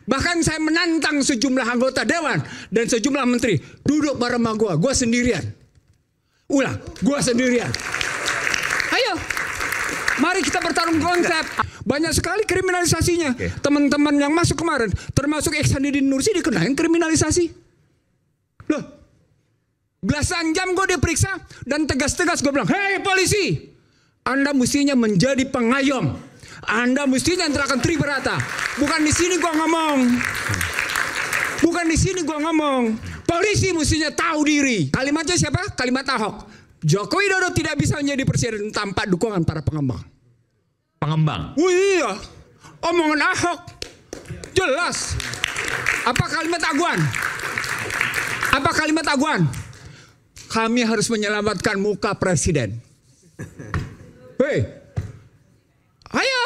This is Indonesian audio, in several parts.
Bahkan saya menantang sejumlah anggota dewan dan sejumlah menteri duduk bareng sama gue sendirian. Ulang, gue sendirian. Ayo, mari kita bertarung konsep. Banyak sekali kriminalisasinya. Teman-teman yang masuk kemarin, termasuk Ihsanuddin Nursi dikenain kriminalisasi. Loh, belasan jam gue diperiksa dan tegas-tegas gue bilang, hei polisi, Anda mestinya menjadi pengayom. Anda mestinya teriakan tribrata. Bukan di sini gua ngomong. Bukan di sini gua ngomong. Polisi mestinya tahu diri. Kalimatnya siapa? Kalimat Ahok. Joko Widodo tidak bisa menjadi presiden tanpa dukungan para pengembang. Pengembang? Oh iya. Omongan Ahok. Jelas. Apa kalimat Aguan? Apa kalimat Aguan? Kami harus menyelamatkan muka presiden. Hei. Ayo,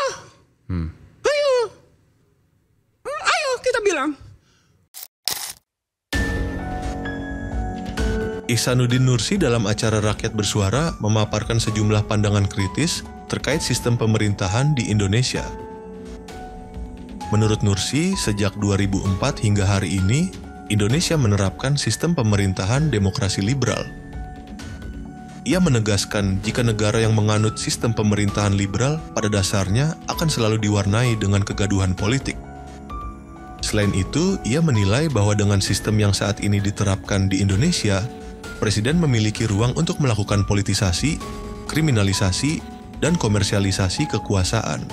ayo kita bilang. Ihsanuddin Nursi dalam acara Rakyat Bersuara memaparkan sejumlah pandangan kritis terkait sistem pemerintahan di Indonesia. Menurut Nursi, sejak 2004 hingga hari ini, Indonesia menerapkan sistem pemerintahan demokrasi liberal. Ia menegaskan jika negara yang menganut sistem pemerintahan liberal pada dasarnya akan selalu diwarnai dengan kegaduhan politik. Selain itu, ia menilai bahwa dengan sistem yang saat ini diterapkan di Indonesia, Presiden memiliki ruang untuk melakukan politisasi, kriminalisasi, dan komersialisasi kekuasaan.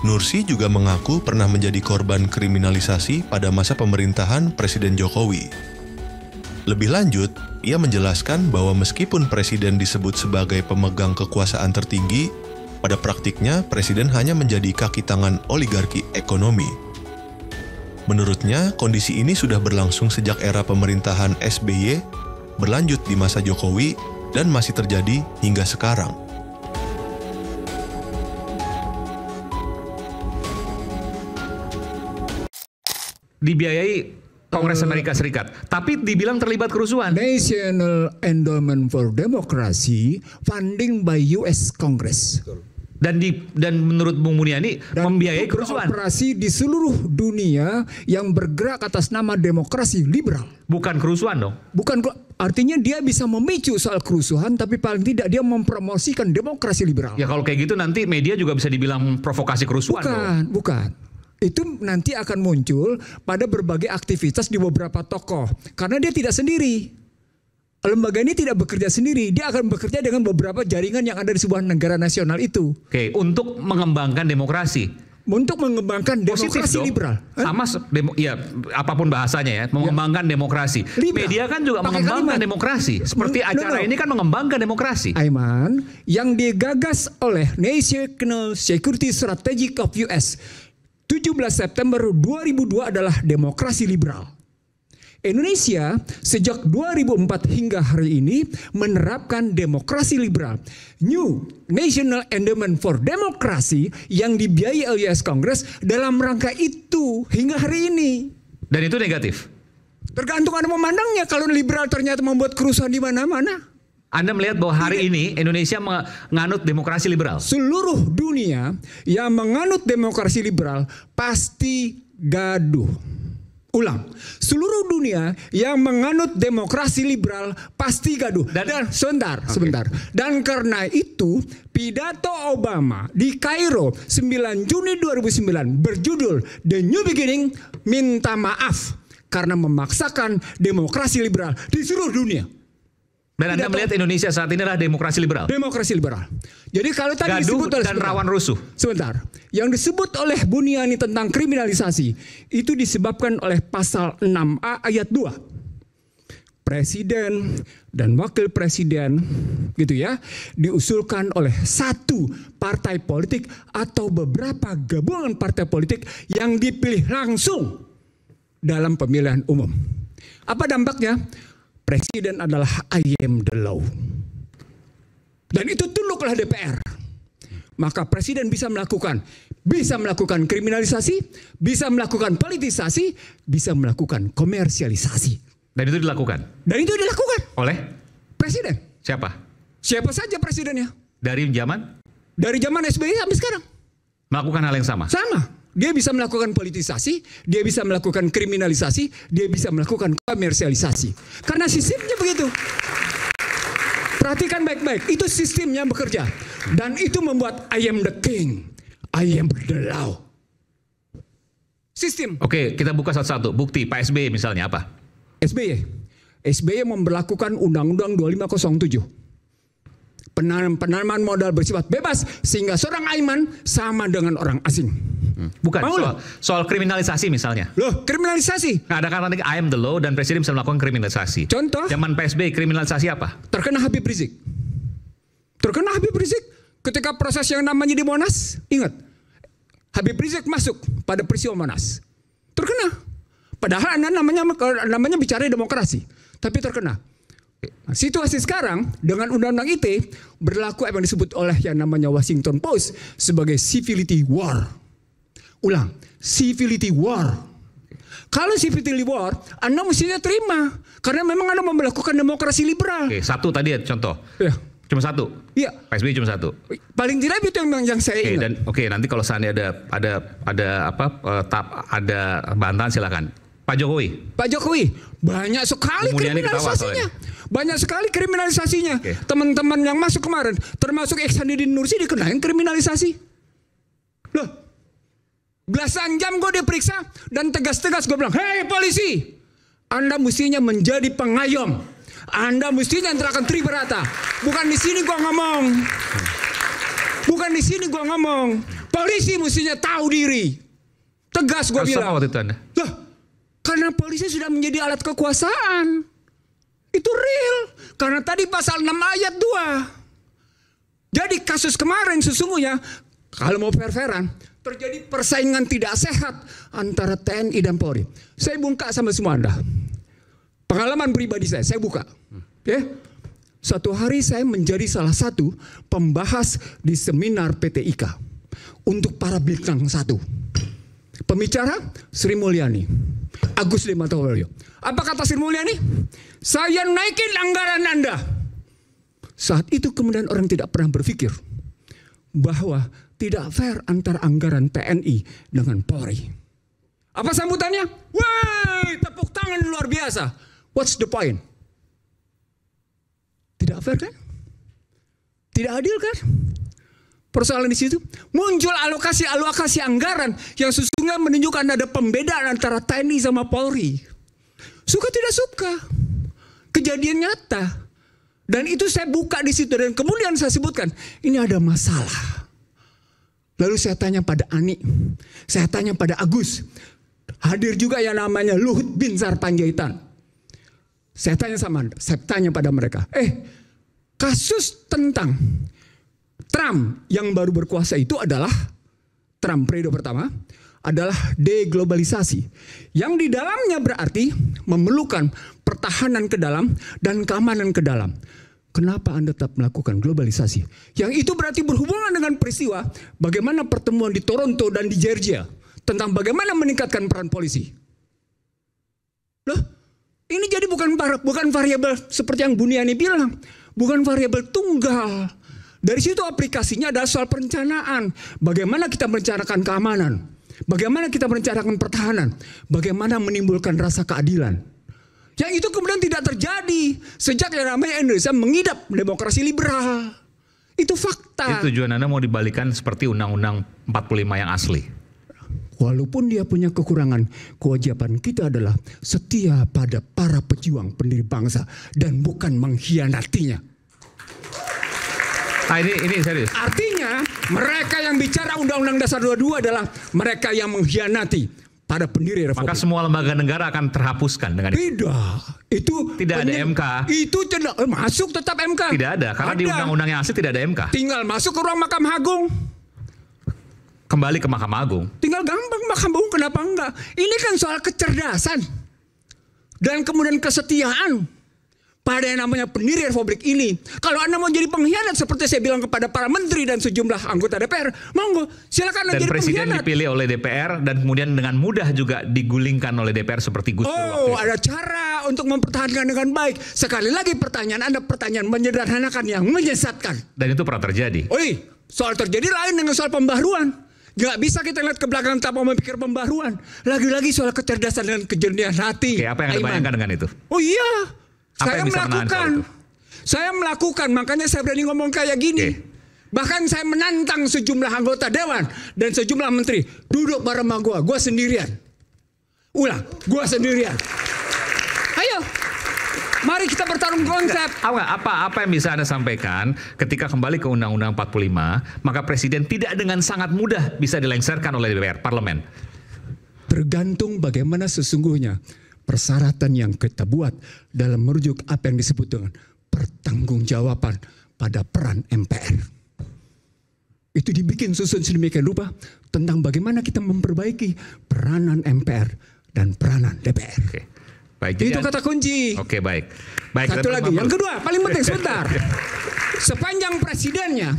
Nursi juga mengaku pernah menjadi korban kriminalisasi pada masa pemerintahan Presiden Jokowi. Lebih lanjut, ia menjelaskan bahwa meskipun presiden disebut sebagai pemegang kekuasaan tertinggi, pada praktiknya presiden hanya menjadi kaki tangan oligarki ekonomi. Menurutnya, kondisi ini sudah berlangsung sejak era pemerintahan SBY, berlanjut di masa Jokowi, dan masih terjadi hingga sekarang. Dibiayai Kongres Amerika Serikat, tapi dibilang terlibat kerusuhan. National Endowment for Democracy funding by US Congress. Dan menurut Bung Muniani membiayai kerusuhan. Operasi di seluruh dunia yang bergerak atas nama demokrasi liberal. Bukan kerusuhan dong? Bukan, artinya dia bisa memicu soal kerusuhan, tapi paling tidak dia mempromosikan demokrasi liberal. Ya kalau kayak gitu nanti media juga bisa dibilang provokasi kerusuhan dong. Bukan. Itu nanti akan muncul pada berbagai aktivitas di beberapa tokoh. Karena dia tidak sendiri. Lembaga ini tidak bekerja sendiri. Dia akan bekerja dengan beberapa jaringan yang ada di sebuah negara nasional itu. Oke, untuk mengembangkan demokrasi. Untuk mengembangkan demokrasi liberal. Sama, ya apapun bahasanya ya, mengembangkan demokrasi. Liberal. Media kan juga mengembangkan demokrasi. Seperti acara ini kan mengembangkan demokrasi. Aiman, yang digagas oleh National Security Strategy of US 17 September 2002 adalah demokrasi liberal. Indonesia sejak 2004 hingga hari ini menerapkan demokrasi liberal. New National Endowment for Democracy yang dibiayai oleh US Congress dalam rangka itu hingga hari ini. Dan itu negatif? Tergantung Anda memandangnya. Kalau liberal ternyata membuat kerusuhan di mana-mana. Anda melihat bahwa hari ini Indonesia menganut demokrasi liberal? Seluruh dunia yang menganut demokrasi liberal pasti gaduh. Ulang, seluruh dunia yang menganut demokrasi liberal pasti gaduh. Dan sebentar. Dan karena itu pidato Obama di Kairo 9 Juni 2009 berjudul The New Beginning minta maaf karena memaksakan demokrasi liberal di seluruh dunia. Dan Anda melihat Indonesia saat ini adalah demokrasi liberal? Demokrasi liberal. Jadi kalau tadi disebut oleh dan rawan rusuh. Sebentar. Yang disebut oleh Buniani tentang kriminalisasi itu disebabkan oleh pasal 6A ayat 2. Presiden dan wakil presiden gitu ya diusulkan oleh satu partai politik atau beberapa gabungan partai politik yang dipilih langsung dalam pemilihan umum. Apa dampaknya? Presiden adalah I am the law. Dan itu tunduk oleh DPR. Maka presiden bisa melakukan kriminalisasi, bisa melakukan politisasi, bisa melakukan komersialisasi. Dan itu dilakukan? Dan itu dilakukan. Oleh? Presiden. Siapa? Siapa saja presidennya. Dari zaman? Dari zaman SBY sampai sekarang. Melakukan hal yang sama? Sama. dia bisa melakukan politisasi, dia bisa melakukan kriminalisasi, dia bisa melakukan komersialisasi. Karena sistemnya begitu. Perhatikan baik-baik, itu sistemnya bekerja. Dan itu membuat I am the king, I am the law. Sistem. Oke, kita buka satu-satu. Bukti Pak SBY misalnya apa? SBY memberlakukan Undang-Undang 2507. Penanaman modal bersifat bebas sehingga seorang Aiman sama dengan orang asing. Bukan soal kriminalisasi misalnya. Loh, kriminalisasi. Nah, ada kata I am the law dan presiden bisa melakukan kriminalisasi. Contoh? Zaman PSBY kriminalisasi apa? Terkena Habib Rizik. Ketika proses yang namanya di Monas, ingat. Habib Rizik masuk pada peristiwa Monas. Terkena. Padahal namanya bicara demokrasi, tapi terkena. Nah, situasi sekarang dengan undang-undang ITE berlaku apa yang disebut oleh yang namanya Washington Post sebagai civility war. Ulang, civility war. Kalau civility war, Anda mestinya terima karena memang Anda melakukan demokrasi liberal. Oke, satu tadi ya contoh. Ya. Cuma satu. Iya. PSBY cuma satu. Paling tidak itu yang saya ingat. Nanti kalau seandainya ada bantahan silakan. Pak Jokowi banyak sekali kriminalisasinya. Okay. Teman-teman yang masuk kemarin, termasuk Ihsanuddin Nursi dikenain kriminalisasi. Loh, belasan jam gue diperiksa dan tegas-tegas gue bilang, hei polisi, Anda mestinya menjadi pengayom, Anda mestinya antarakan triberata. Bukan di sini gue ngomong. Polisi mestinya tahu diri. Tegas gue bilang. Waktu itu Anda? Loh, karena polisi sudah menjadi alat kekuasaan. Itu real. Karena tadi pasal 6 ayat 2. Jadi kasus kemarin sesungguhnya, kalau mau fair-fairan, terjadi persaingan tidak sehat antara TNI dan Polri. Saya buka sama semua Anda. Pengalaman pribadi saya buka. Ya. Suatu hari saya menjadi salah satu pembahas di seminar PT IKA untuk para bintang 1. Pembicara Sri Mulyani, Agus Limatowalyo. Apa kata Sri Mulyani? Saya naikin anggaran Anda. Saat itu kemudian orang tidak pernah berpikir bahwa tidak fair antara anggaran TNI dengan Polri. Apa sambutannya? Wah, tepuk tangan luar biasa. What's the point? Tidak fair kan? Tidak adil kan? Persoalan di situ muncul alokasi anggaran yang sesungguhnya menunjukkan ada pembedaan antara TNI sama Polri. Suka tidak suka, kejadian nyata. Dan itu saya buka di situ dan kemudian saya sebutkan ini ada masalah. Lalu saya tanya pada Ani, saya tanya pada Agus, hadir juga yang namanya Luhut Binsar Panjaitan. Saya tanya pada mereka, kasus tentang Trump yang baru berkuasa itu adalah Trump periode pertama adalah deglobalisasi yang di dalamnya berarti memerlukan pertahanan ke dalam dan keamanan ke dalam. Kenapa Anda tetap melakukan globalisasi? Yang itu berarti berhubungan dengan peristiwa bagaimana pertemuan di Toronto dan di Georgia tentang bagaimana meningkatkan peran polisi. Loh, ini jadi bukan variabel seperti yang Buniani bilang, bukan variabel tunggal. Dari situ aplikasinya adalah soal perencanaan. Bagaimana kita merencanakan keamanan. Bagaimana kita merencanakan pertahanan. Bagaimana menimbulkan rasa keadilan. Yang itu kemudian tidak terjadi. Sejak yang namanya Indonesia mengidap demokrasi liberal. Itu fakta. Itu tujuan Anda mau dibalikan seperti Undang-Undang 45 yang asli. Walaupun dia punya kekurangan, kewajiban kita adalah setia pada para pejuang pendiri bangsa. Dan bukan mengkhianatinya. Nah, ini serius. Artinya mereka yang bicara Undang-Undang Dasar 22 adalah mereka yang mengkhianati pada pendiri Republik. Maka semua lembaga negara akan terhapuskan dengan itu. Itu tidak ada MK. Itu masuk tetap MK. Tidak ada, karena di undang-undang yang asli tidak ada MK. Tinggal masuk ke ruang Mahkamah Agung. Kembali ke Mahkamah Agung. Tinggal gampang Mahkamah Agung, kenapa enggak? Ini kan soal kecerdasan dan kemudian kesetiaan pada yang namanya pendiri Republik ini. Kalau Anda mau jadi pengkhianat seperti saya bilang kepada para menteri dan sejumlah anggota DPR, monggo silakan Anda jadi pengkhianat. Dan presiden dipilih oleh DPR dan kemudian dengan mudah juga digulingkan oleh DPR seperti Gus Dur waktu itu. Ada cara untuk mempertahankan dengan baik. Sekali lagi pertanyaan Anda pertanyaan menyederhanakan yang menyesatkan. Dan itu pernah terjadi. Soal terjadi lain dengan soal pembaharuan. Gak bisa kita lihat ke belakang tanpa memikir pembaruan. Lagi-lagi soal kecerdasan dan kejernihan hati. Oke, apa yang Anda bayangkan dengan itu? Oh iya, Apa saya yang bisa menahan soal itu? Saya melakukan, makanya saya berani ngomong kayak gini. Oke. Bahkan saya menantang sejumlah anggota dewan dan sejumlah menteri duduk bareng sama gue sendirian. Ulang, gue sendirian. Ayo, mari kita bertarung konsep. Apa yang bisa Anda sampaikan ketika kembali ke Undang-Undang 45, maka Presiden tidak dengan sangat mudah bisa dilengsarkan oleh DPR, Parlemen? Tergantung bagaimana sesungguhnya persyaratan yang kita buat dalam merujuk apa yang disebut dengan pertanggungjawaban pada peran MPR. Itu dibikin susun sedemikian rupa tentang bagaimana kita memperbaiki peranan MPR dan peranan DPR. Oke. Baik, Itu kata kunci. Oke, baik. Satu lagi, yang kedua, paling penting sebentar. Sepanjang presidennya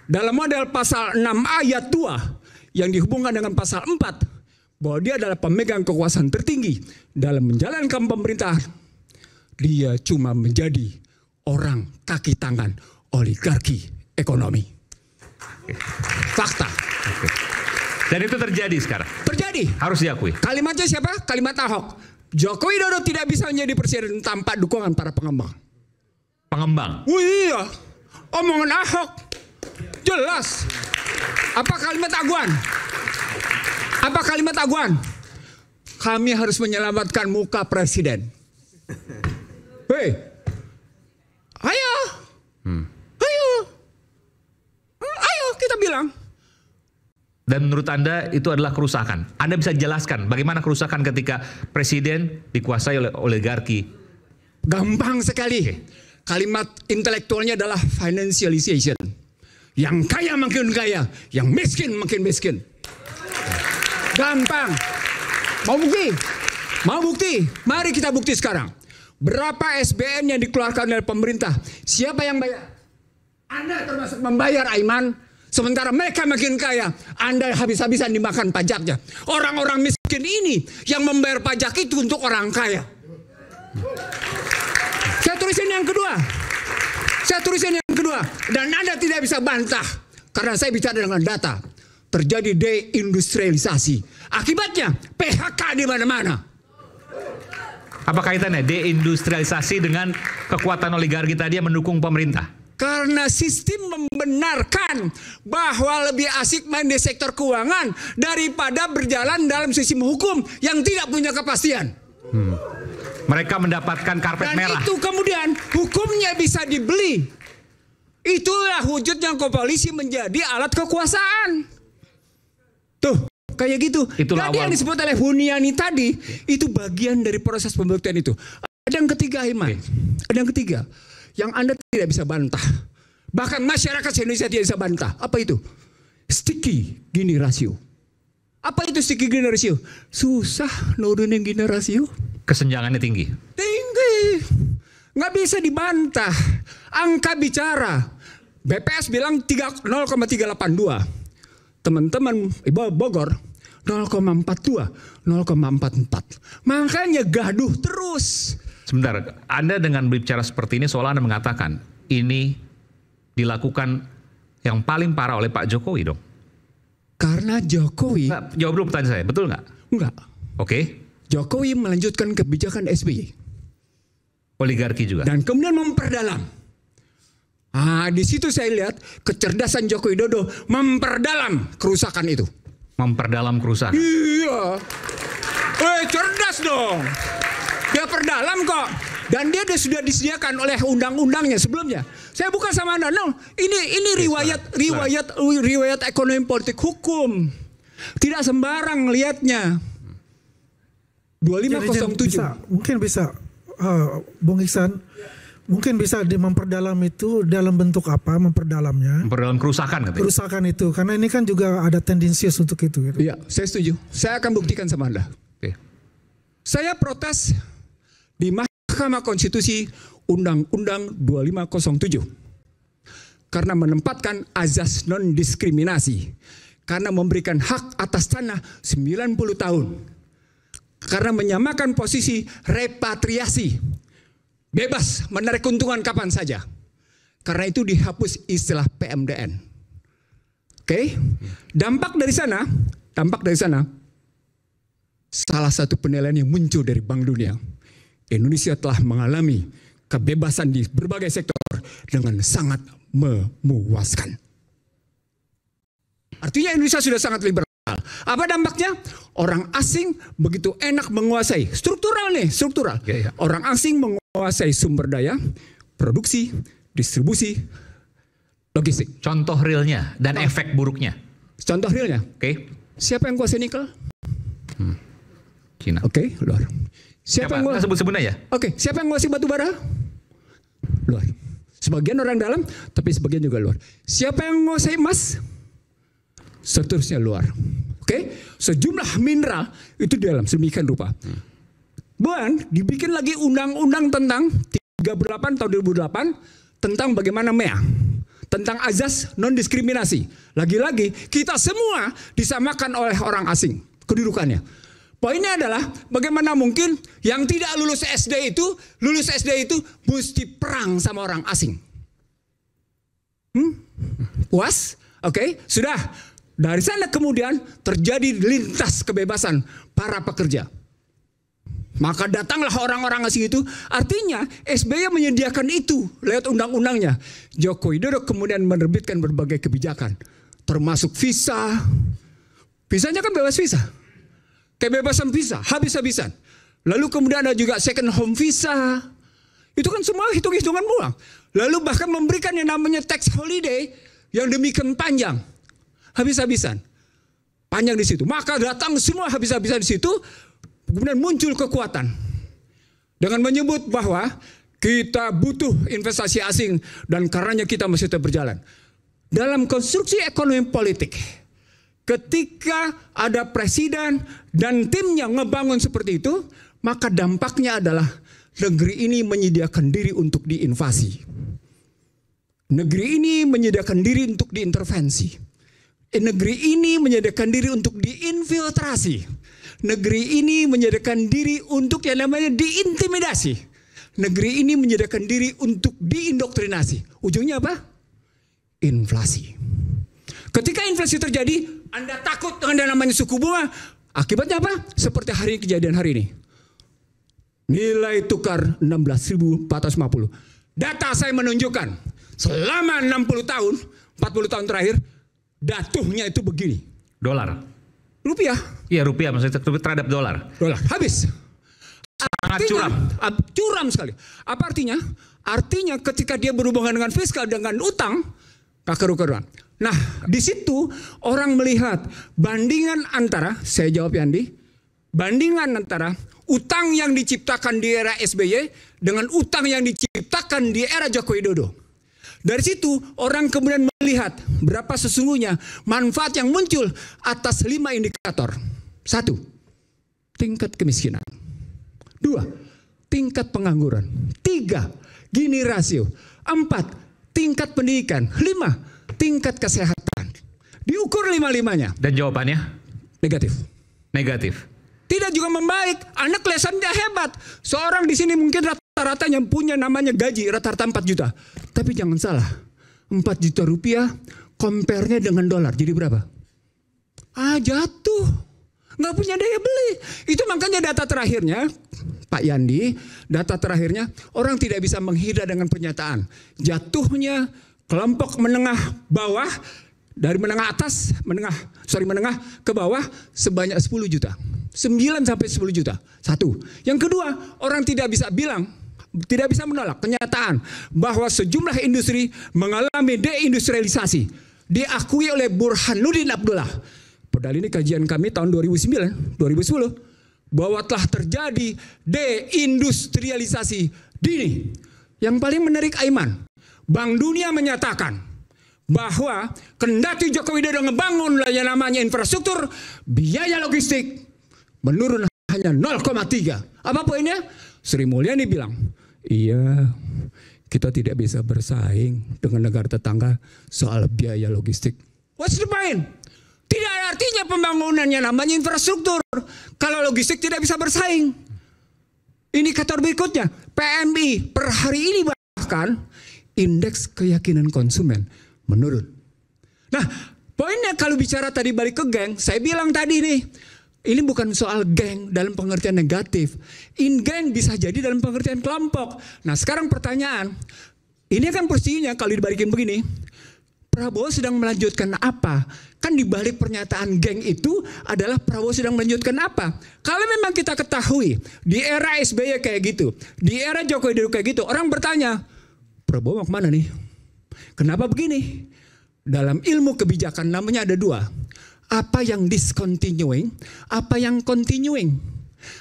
dalam model pasal 6 ayat 2 yang dihubungkan dengan pasal 4 bahwa dia adalah pemegang kekuasaan tertinggi dalam menjalankan pemerintahan, dia cuma menjadi orang kaki tangan oligarki ekonomi. Fakta. Dan itu terjadi sekarang. Terjadi. Harus diakui. Kalimatnya siapa? Kalimat Ahok. Joko Widodo tidak bisa menjadi presiden tanpa dukungan para pengembang. Pengembang. Oh iya, omongan Ahok jelas. Apa kalimat Aguan? Apa kalimat Aguan? Kami harus menyelamatkan muka presiden. Hei, ayo, ayo kita bilang. Dan menurut Anda itu adalah kerusakan. Anda bisa jelaskan bagaimana kerusakan ketika presiden dikuasai oleh oligarki? Gampang sekali. Kalimat intelektualnya adalah financialization. Yang kaya makin kaya, yang miskin makin miskin. Gampang. Mau bukti? Mau bukti? Mari kita bukti sekarang. Berapa SBN yang dikeluarkan oleh pemerintah? Siapa yang bayar? Anda termasuk membayar, Aiman. Sementara mereka makin kaya, Anda habis-habisan dimakan pajaknya. Orang-orang miskin ini yang membayar pajak itu untuk orang kaya. Saya tulisin yang kedua. Dan Anda tidak bisa bantah. Karena saya bicara dengan data. Terjadi deindustrialisasi. Akibatnya PHK di mana-mana. Apa kaitannya deindustrialisasi dengan kekuatan oligarki tadi yang mendukung pemerintah? Karena sistem membenarkan bahwa lebih asik main di sektor keuangan daripada berjalan dalam sistem hukum yang tidak punya kepastian. Mereka mendapatkan karpet merah. Dan itu kemudian hukumnya bisa dibeli. Itulah wujudnya koalisi menjadi alat kekuasaan. Tuh, kayak gitu. Itulah Jadi yang disebut oleh Buniani tadi, itu bagian dari proses pembuktian itu. Ada yang ketiga, Iman. Ada yang ketiga. Yang Anda tidak bisa bantah. Bahkan masyarakat Indonesia tidak bisa bantah. Apa itu? Sticky Gini ratio. Apa itu sticky Gini ratio? Susah nurunin Gini ratio. Kesenjangannya tinggi. Tinggi. Nggak bisa dibantah. Angka bicara. BPS bilang 0,382. Teman-teman Ibu Bogor 0,42, 0,44. Makanya gaduh terus. Sebentar, Anda dengan berbicara seperti ini seolah Anda mengatakan ini dilakukan yang paling parah oleh Pak Jokowi dong? Karena Jokowi... Jawab dulu pertanyaan saya, betul nggak? Enggak. Oke. Jokowi melanjutkan kebijakan SBY. Oligarki juga. Dan kemudian memperdalam. Di situ saya lihat kecerdasan Joko Widodo memperdalam kerusakan itu. Memperdalam kerusakan? Iya. Cerdas dong. Dia perdalam kok. Dan dia sudah disediakan oleh undang-undangnya sebelumnya. Saya bukan sama Anda. No, ini riwayat ekonomi politik hukum. Tidak sembarang lihatnya. 2507. Mungkin bisa Bung Iksan, mungkin bisa memperdalam itu dalam bentuk apa memperdalamnya? Memperdalam kerusakan katanya. Kerusakan itu. Karena ini kan juga ada tendensius untuk itu. Gitu. Iya, saya setuju. Saya akan buktikan sama Anda. Oke. Saya protes di Mahkamah Konstitusi Undang-Undang 2507 karena menempatkan azas non-diskriminasi, karena memberikan hak atas tanah 90 tahun, karena menyamakan posisi repatriasi, bebas menarik keuntungan kapan saja. Karena itu dihapus istilah PMDN. Oke. Dampak dari sana, salah satu penilaian yang muncul dari Bank Dunia, Indonesia telah mengalami kebebasan di berbagai sektor dengan sangat memuaskan. Artinya Indonesia sudah sangat liberal. Apa dampaknya? Orang asing begitu enak menguasai, struktural. Orang asing menguasai sumber daya, produksi, distribusi, logistik. Contoh realnya dan efek buruknya. Contoh realnya. Oke. Siapa yang kuasai nikel? Cina. Oke, luar. Siapa yang sebut aja? Oke, siapa yang menguasai batu bara? Luar. Sebagian orang dalam, tapi sebagian juga luar. Siapa yang menguasai emas? Seterusnya luar. Oke, sejumlah mineral itu di dalam sedemikian rupa. Dan dibikin lagi undang-undang tentang 38 tahun 2008 tentang bagaimana MEA, tentang azas non-diskriminasi. Lagi-lagi kita semua disamakan oleh orang asing kedudukannya. Poinnya adalah bagaimana mungkin yang tidak lulus SD itu mesti perang sama orang asing. Puas? Oke, sudah. Dari sana kemudian terjadi lintas kebebasan para pekerja. Maka datanglah orang-orang asing itu. Artinya SBY menyediakan itu lewat undang-undangnya. Joko Widodo kemudian menerbitkan berbagai kebijakan. Termasuk visa. Visanya kan bebas visa. Kebebasan visa, habis-habisan. Lalu kemudian ada juga second home visa. Itu kan semua hitung-hitungan uang. Lalu bahkan memberikan yang namanya tax holiday yang demikian panjang. Habis-habisan. Panjang di situ. Maka datang semua habis-habisan di situ. Kemudian muncul kekuatan. Dengan menyebut bahwa kita butuh investasi asing. Dan karenanya kita mesti tetap berjalan. Dalam konstruksi ekonomi politik. Ketika ada presiden dan timnya ngebangun seperti itu. Maka dampaknya adalah negeri ini menyediakan diri untuk diinvasi. Negeri ini menyediakan diri untuk diintervensi. Negeri ini menyediakan diri untuk diinfiltrasi. Negeri ini menyediakan diri untuk yang namanya diintimidasi. Negeri ini menyediakan diri untuk diindoktrinasi. Ujungnya apa? Inflasi. Ketika inflasi terjadi, Anda takut dengan yang namanya suku bunga. Akibatnya apa? Seperti kejadian hari ini. Nilai tukar 16.450. Data saya menunjukkan selama 40 tahun terakhir, datuhnya itu begini. Dolar. Rupiah. Iya, rupiah maksudnya terhadap dolar. Dolar. Habis. Sangat curam. Curam sekali. Apa artinya? Artinya ketika dia berhubungan dengan fiskal, dengan utang, kerugian. Nah, di situ orang melihat bandingan antara, saya jawab Yandi, bandingan antara utang yang diciptakan di era SBY dengan utang yang diciptakan di era Joko Widodo. Dari situ orang kemudian melihat berapa sesungguhnya manfaat yang muncul atas 5 indikator. 1. Tingkat kemiskinan. 2. Tingkat pengangguran. 3. Gini rasio. 4. Tingkat pendidikan. 5. Tingkat kesehatan. Diukur 5-5-nya. Dan jawabannya? Negatif. Negatif. Tidak juga membaik. Anak kelihatannya hebat. Seorang di sini mungkin rata-rata yang punya namanya gaji rata-rata 4 juta. Tapi jangan salah. 4 juta rupiah compare-nya dengan dolar. Jadi berapa? Jatuh. Nggak punya daya beli. Itu makanya data terakhirnya, Pak Yandi, data terakhirnya orang tidak bisa menghindar dengan pernyataan. Jatuhnya kelompok menengah bawah, dari menengah atas, menengah ke bawah sebanyak 10 juta. 9 sampai 10 juta. 1. Yang kedua, orang tidak bisa menolak kenyataan bahwa sejumlah industri mengalami deindustrialisasi. Diakui oleh Burhanuddin Abdullah. Padahal ini kajian kami tahun 2009, 2010. Bahwa telah terjadi deindustrialisasi dini. Yang paling menarik Aiman, Bank Dunia menyatakan bahwa kendati Joko Widodo ngebangun yang namanya infrastruktur, biaya logistik menurun hanya 0,3. Apa poinnya? Sri Mulyani bilang, iya, kita tidak bisa bersaing dengan negara tetangga soal biaya logistik. What's the point? Tidak ada artinya pembangunannya namanya infrastruktur kalau logistik tidak bisa bersaing. Indikator berikutnya, PMI per hari ini bahkan indeks keyakinan konsumen menurun. Nah, Poinnya kalau bicara tadi balik ke geng, saya bilang tadi nih, ini bukan soal geng dalam pengertian negatif. Geng bisa jadi dalam pengertian kelompok. Nah sekarang pertanyaan, ini kan posisinya kalau dibalikin begini, Prabowo sedang melanjutkan apa? Kan dibalik pernyataan geng itu adalah Prabowo sedang melanjutkan apa? Kalau memang kita ketahui di era SBY kayak gitu, di era Jokowi dulu kayak gitu, orang bertanya, Prabowo mau kemana nih? Kenapa begini? Dalam ilmu kebijakan namanya ada dua. Apa yang discontinuing, apa yang continuing.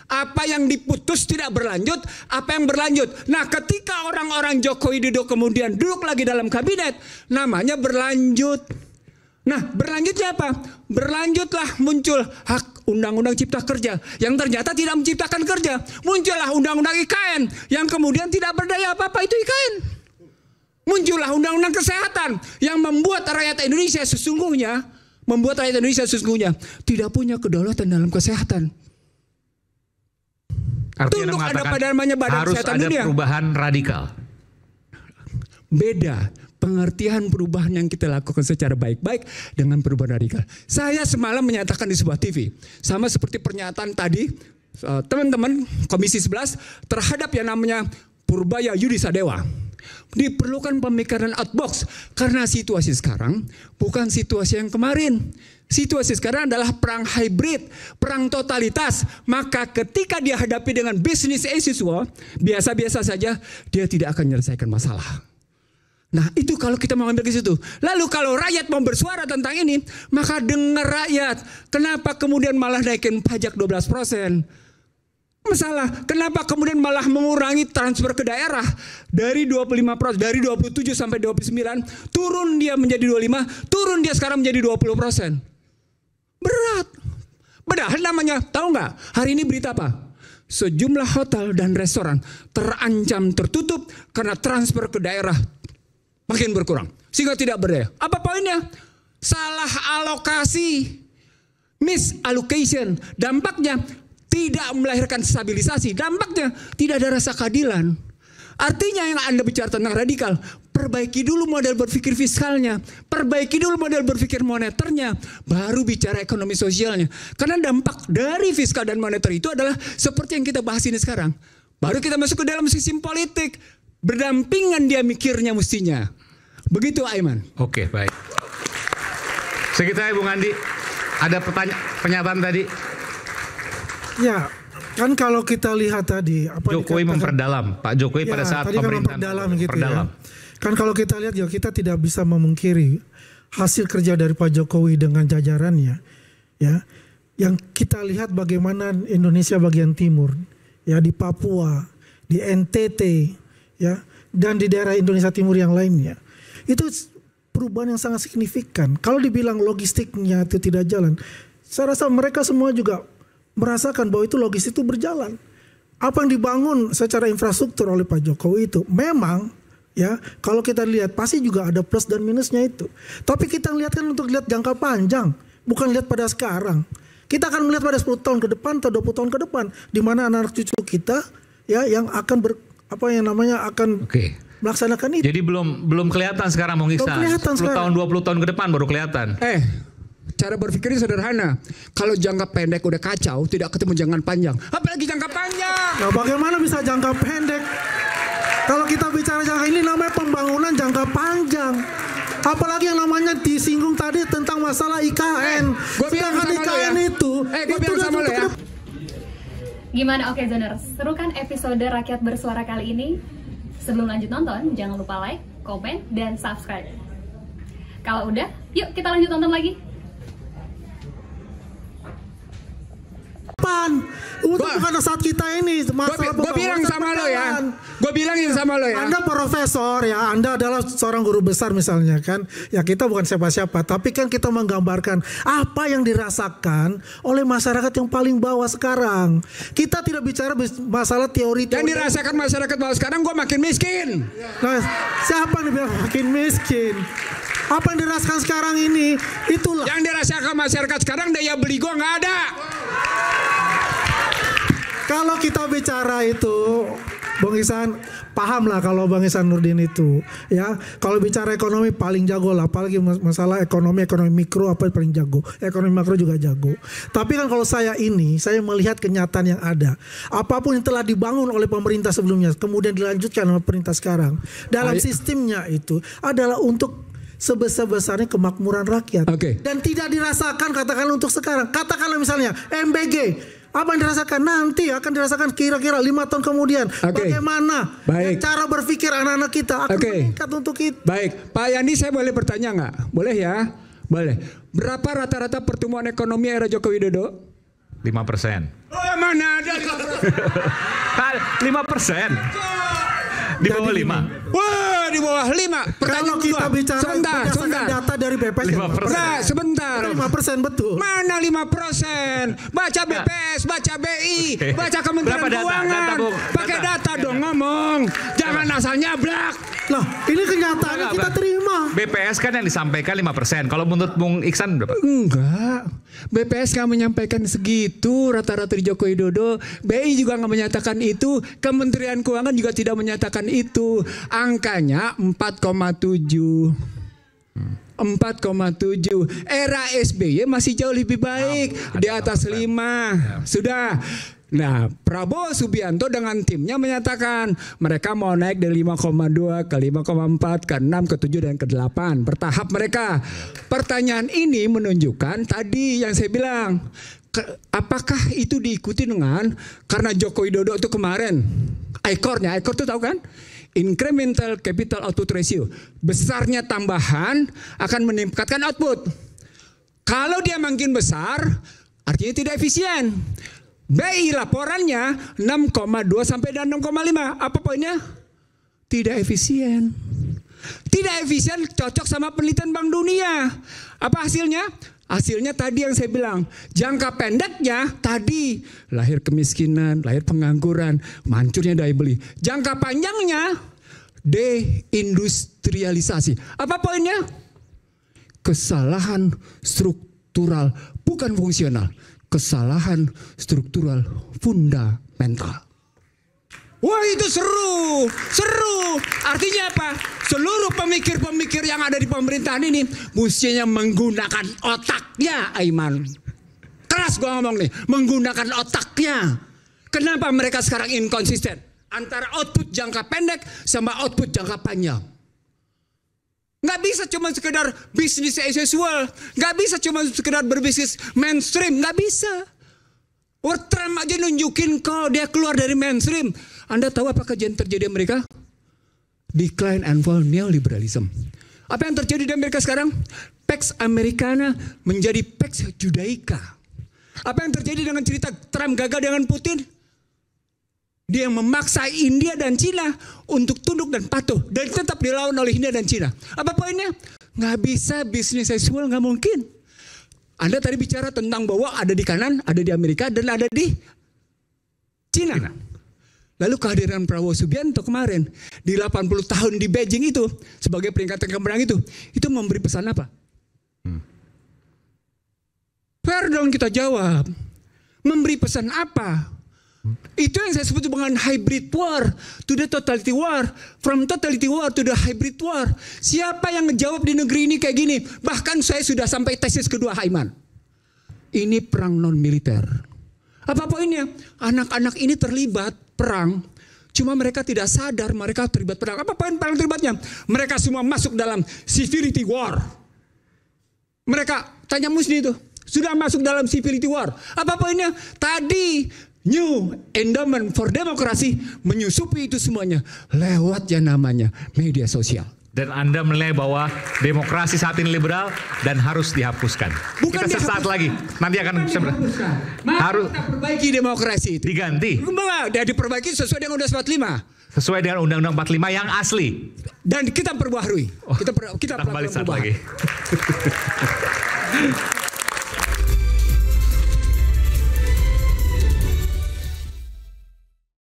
Apa yang diputus tidak berlanjut, apa yang berlanjut. Nah ketika orang-orang Jokowi duduk kemudian duduk lagi dalam kabinet, namanya berlanjut. Nah berlanjutnya apa? Berlanjutlah muncul hak undang-undang cipta kerja yang ternyata tidak menciptakan kerja. Muncullah undang-undang IKN yang kemudian tidak berdaya apa-apa, itu IKN. Muncullah undang-undang kesehatan yang membuat rakyat Indonesia sesungguhnya tidak punya kedaulatan dalam kesehatan. Artinya Tunduk ada pada namanya Badan harus Kesehatan ada Dunia. perubahan radikal. Beda pengertian perubahan yang kita lakukan secara baik-baik dengan perubahan radikal. Saya semalam menyatakan di sebuah TV, sama seperti pernyataan tadi teman-teman Komisi 11 terhadap yang namanya Purbaya Yudi Sadewa. Diperlukan pemikiran outbox karena situasi sekarang bukan situasi yang kemarin. Situasi sekarang adalah perang hybrid, perang totalitas. Maka ketika dia hadapi dengan business as usual, biasa-biasa saja, dia tidak akan menyelesaikan masalah. Nah itu kalau kita mau ambil ke situ. Lalu kalau rakyat mau bersuara tentang ini, maka dengar rakyat. Kenapa kemudian malah naikin pajak 12%? Masalah, kenapa kemudian malah mengurangi transfer ke daerah dari 25%, dari 27 sampai 29, turun dia menjadi 25, turun dia sekarang menjadi 20%. Berat. Padahal namanya, tahu nggak? Hari ini berita apa? Sejumlah hotel dan restoran terancam tertutup karena transfer ke daerah makin berkurang, sehingga tidak berdaya. Apa poinnya? Salah alokasi, misallocation. Dampaknya tidak melahirkan stabilisasi, dampaknya tidak ada rasa keadilan. Artinya yang Anda bicara tentang radikal, perbaiki dulu model berpikir fiskalnya, perbaiki dulu model berpikir moneternya, baru bicara ekonomi sosialnya. Karena dampak dari fiskal dan moneter itu adalah seperti yang kita bahas ini sekarang. Baru kita masuk ke dalam sistem politik, berdampingan dia mikirnya mestinya. Begitu Aiman. Oke, baik. Sekitaran Bung Andi, ada pernyataan tadi. Ya, kan kalau kita lihat tadi apa Jokowi memperdalam, Pak Jokowi pada saat tadi pemerintahan memperdalam gitu perdalam. ya. Kan kalau kita lihat ya, kita tidak bisa memungkiri hasil kerja dari Pak Jokowi dengan jajarannya, ya. Yang kita lihat bagaimana Indonesia bagian timur, ya, di Papua, di NTT, ya, dan di daerah Indonesia Timur yang lainnya. Itu perubahan yang sangat signifikan. Kalau dibilang logistiknya itu tidak jalan, saya rasa mereka semua juga merasakan bahwa itu logistik itu berjalan. Apa yang dibangun secara infrastruktur oleh Pak Jokowi itu memang, ya, kalau kita lihat pasti juga ada plus dan minusnya itu. Tapi kita lihat kan untuk lihat jangka panjang, bukan lihat pada sekarang. Kita akan melihat pada 10 tahun ke depan atau 20 tahun ke depan, di mana anak cucu kita, ya, yang akan akan melaksanakan itu. Jadi belum kelihatan sekarang Bung Iksan. 10 tahun 20 tahun ke depan baru kelihatan. Cara berpikirnya sederhana. Kalau jangka pendek udah kacau, tidak ketemu jangka panjang. Apalagi jangka panjang. Nah, bagaimana bisa jangka pendek? Kalau kita bicara jangka, ini namanya pembangunan jangka panjang. Apalagi yang namanya disinggung tadi tentang masalah IKN. Gue bilang sama IKN lo ya. itu bilang sama lo ya. Gimana Oke Zoners? Seru kan episode Rakyat Bersuara kali ini? Sebelum lanjut nonton, jangan lupa like, komen, dan subscribe. Kalau udah, yuk kita lanjut nonton lagi. Bukan saat kita ini masalah gue bilang sama lo ya. Gue bilangin sama lo ya. Anda profesor ya, Anda adalah seorang guru besar misalnya kan. Ya kita bukan siapa-siapa, tapi kan kita menggambarkan apa yang dirasakan oleh masyarakat yang paling bawah sekarang. Kita tidak bicara masalah teori. Yang dirasakan masyarakat bawah sekarang, gue makin miskin. Nah, siapa yang bilang makin miskin? Apa yang dirasakan sekarang ini? Itulah. Yang dirasakan masyarakat sekarang daya beli gue nggak ada. Kalau kita bicara itu Bang Ihsan paham lah kalau Bang Ihsanuddin itu ya, kalau bicara ekonomi paling jago lah, apalagi masalah ekonomi mikro apa paling jago, ekonomi makro juga jago. Tapi kan kalau saya melihat kenyataan yang ada, apapun yang telah dibangun oleh pemerintah sebelumnya kemudian dilanjutkan oleh pemerintah sekarang dalam sistemnya itu adalah untuk sebesar-besarnya kemakmuran rakyat. Dan tidak dirasakan katakanlah untuk sekarang. Katakanlah misalnya MBG, apa yang dirasakan nanti akan dirasakan kira-kira 5 tahun kemudian. Bagaimana cara berpikir anak-anak kita akan meningkat untuk itu. Baik, Pak Yani, saya boleh bertanya nggak? Boleh ya? Boleh. Berapa rata-rata pertumbuhan ekonomi era Joko Widodo? 5%. Oh, mana ada 5%? 5%. Di bawah 5. Wah, di bawah 5. Kalau kita bicara berdasarkan data dari BPS, 5%. Sebentar. 5% betul. Mana 5%? Baca BPS, baca BI, baca Kementerian Keuangan. Pakai data dong ngomong. Jangan asal nyablak. Lah, ini kenyataan kita terima. BPS kan yang disampaikan 5%. Kalau menurut Bung Iksan berapa? Enggak. BPS nggak menyampaikan segitu rata-rata di Joko Widodo. BI juga nggak menyatakan itu. Kementerian Keuangan juga tidak menyatakan itu. Angkanya 4,7. 4,7. Era SBY masih jauh lebih baik, di atas 5. Sudah. Nah, Prabowo Subianto dengan timnya menyatakan mereka mau naik dari 5,2 ke 5,4 ke 6 ke 7 dan ke 8 bertahap mereka. Pertanyaan ini menunjukkan tadi yang saya bilang, apakah itu diikuti dengan karena Joko Widodo itu kemarin ICOR-nya, ICOR itu tahu kan? Incremental Capital Output Ratio, besarnya tambahan akan meningkatkan output. Kalau dia makin besar, artinya tidak efisien. BI laporannya 6,2 sampai dan 6,5. Apa poinnya? Tidak efisien. Tidak efisien cocok sama penelitian Bank Dunia. Apa hasilnya? Hasilnya tadi yang saya bilang, jangka pendeknya tadi lahir kemiskinan, lahir pengangguran, hancurnya daya beli. Jangka panjangnya deindustrialisasi. Apa poinnya? Kesalahan struktural, bukan fungsional. Kesalahan struktural fundamental. Wah, itu seru, seru. Artinya apa? Seluruh pemikir-pemikir yang ada di pemerintahan ini mestinya menggunakan otaknya, Aiman. Keras gua ngomong nih, menggunakan otaknya. Kenapa mereka sekarang inkonsisten antara output jangka pendek sama output jangka panjang? Nggak bisa cuma sekedar bisnis as usual, nggak bisa cuma sekedar berbisnis mainstream, nggak bisa. Trump aja nunjukin kok dia keluar dari mainstream. Anda tahu apa yang terjadi di Amerika? Decline and fall neoliberalism. Apa yang terjadi di Amerika sekarang? Pax Americana menjadi Pax Judaica. Apa yang terjadi dengan cerita Trump gagal dengan Putin? Dia memaksa India dan Cina untuk tunduk dan patuh. Dan tetap dilawan oleh India dan Cina. Apa poinnya? Nggak bisa bisnis as usual, nggak mungkin. Anda tadi bicara tentang bahwa ada di kanan, ada di Amerika, dan ada di Cina. Lalu kehadiran Prabowo Subianto kemarin di 80 tahun di Beijing itu sebagai peringatan kemenangan itu memberi pesan apa? Fair dong kita jawab. Memberi pesan apa? Itu yang saya sebut dengan hybrid war to the totality war, from totality war to the hybrid war. Siapa yang ngejawab di negeri ini kayak gini? Bahkan saya sudah sampai tesis kedua, Haiman. Ini perang non militer. Apa poinnya? Anak-anak ini terlibat perang, cuma mereka tidak sadar mereka terlibat perang. Apa poin perang terlibatnya? Mereka semua masuk dalam civility war. Mereka tanya Musni itu, sudah masuk dalam civility war. Apa poinnya? Tadi New Endowment for Democracy menyusupi itu semuanya lewat yang namanya media sosial. Dan Anda menilai bahwa demokrasi saat ini liberal dan harus dihapuskan. Bukan kita sesaat lagi nanti akan harus kita perbaiki demokrasi itu. Diganti. Dia diperbaiki sesuai dengan Undang-Undang 45. Sesuai dengan Undang-Undang 45 yang asli. Dan kita perbaharui. Kita kembali saat lagi.